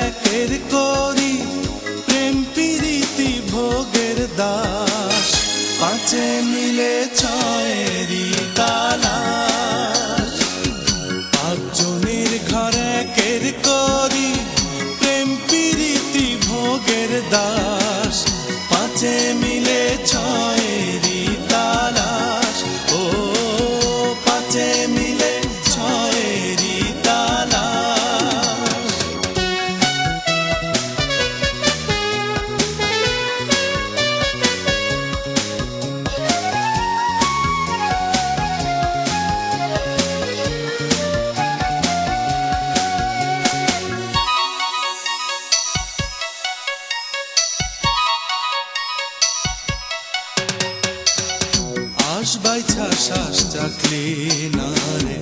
একের করি প্রেম প্রীতি ভোগের দাস পাঁচে মিলে ছয়েরই তালাশ পাঁচজনের ঘর একের করি প্রেম প্রীতি ভোগের দাস পাঁচে মিলে ছয়েরই তালাশ ও পাঁচে মিলে ছয়েরই তালাশ বাইছা শ্বাস চাকলি না রে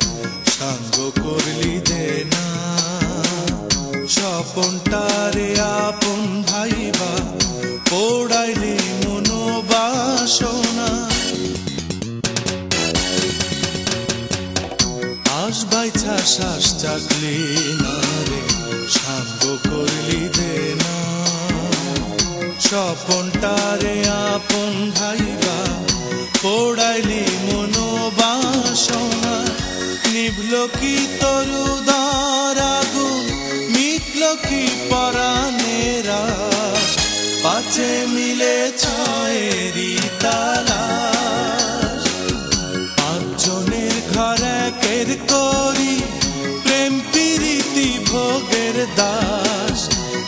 সাঙ্গ করলি দে না স্বপনটারে আপন ভাইবা পোড়াইলি মনোবাসনা আশ বাইছা শ্বাস চাকলি না রে সাঙ্গ করলি দে না স্বপনটারে আপন ভাইবা পোড়াইলি মনোবাসনা নিভল কি তরুদার আগুন মিটল কি পরাণের আশ পাঁচে মিলে ছয়েরই তালাশ পাঁচজনের ঘর একের করি প্রেম প্রীতি ভোগের দাস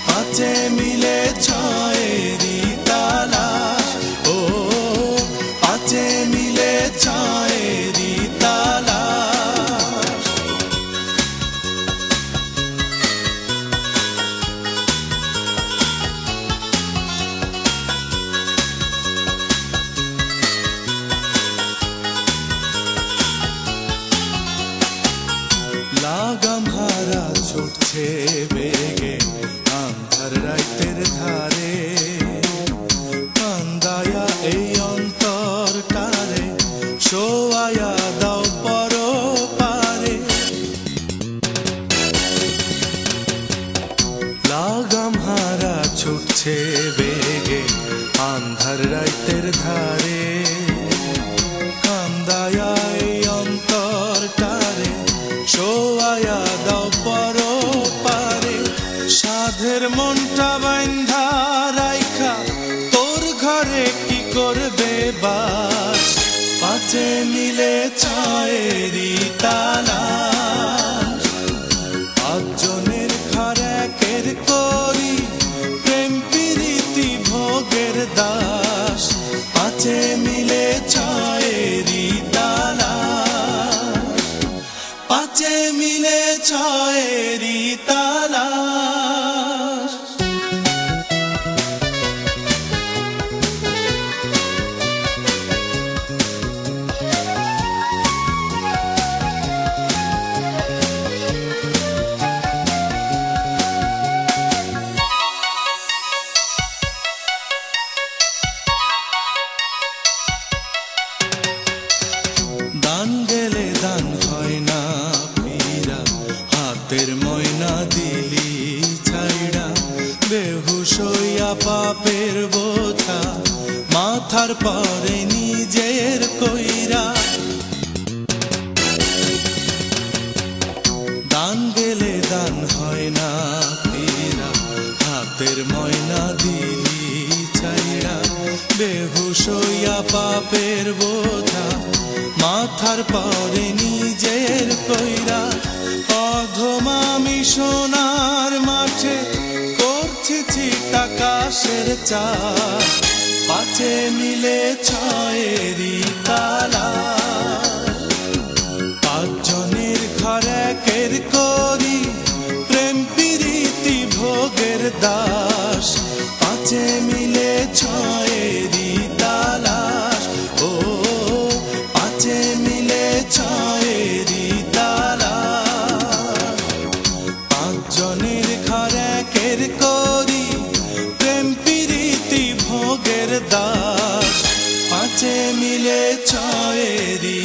পাঁচে মিলে ছয়েরই তালাশ ও পাঁচে মিলে ছয়েরই তালাশ লাগাম হারা ছুটছে বেগে আন্ধার রাইতের ধারে কান্দায়া এই অন্তরটারে শোয়ায়া দাও পর পারে লাগাম হারা ছুটছে বেগে আন্ধার রাইতের ধারে কান্দায়া এই অন্তরটারে শোয়ায়া দাও পর পারে সাধের মনটা বাইন্ধা রাইখা তোর ঘরে কি করবে বাস পাঁচে মিলে ছয়েরই তালাশ পাঁচজনের ঘর একের করি প্রেম প্রীতি ভোগের দাস পাঁচে মিলে ছয়েরই তালাশ পাঁচে মিলে ছয়েরই তালাশ দান গেলে দান হয় না পীরা হাতের ময়না দিলি ছাইড়া বেহুশ হইয়া পাপের বোঝা মাথার পরে নিজের কইরা দান গেলে দান হয় না পীরা হাতের ময়না দিলি ছাইড়া বেহুশ হইয়া পাপের বোঝা মাথার পরে নিজের কইরা অধমামি সোনার মাঠে করছি আকাশের চাষ পাঁচে মিলে ছয়েরই তালাশ পাঁচজনের ঘর একের করি প্রেম প্রীতি ভোগের দাস পাঁচে মিলে ছয়েরই তালাশ ও পাঁচে মিলে ছয়েরই তালাশ পাঁচজনের ঘর একের করি প্রেম প্রীতি ভোগের দাস পাঁচে মিলে ছয়েরই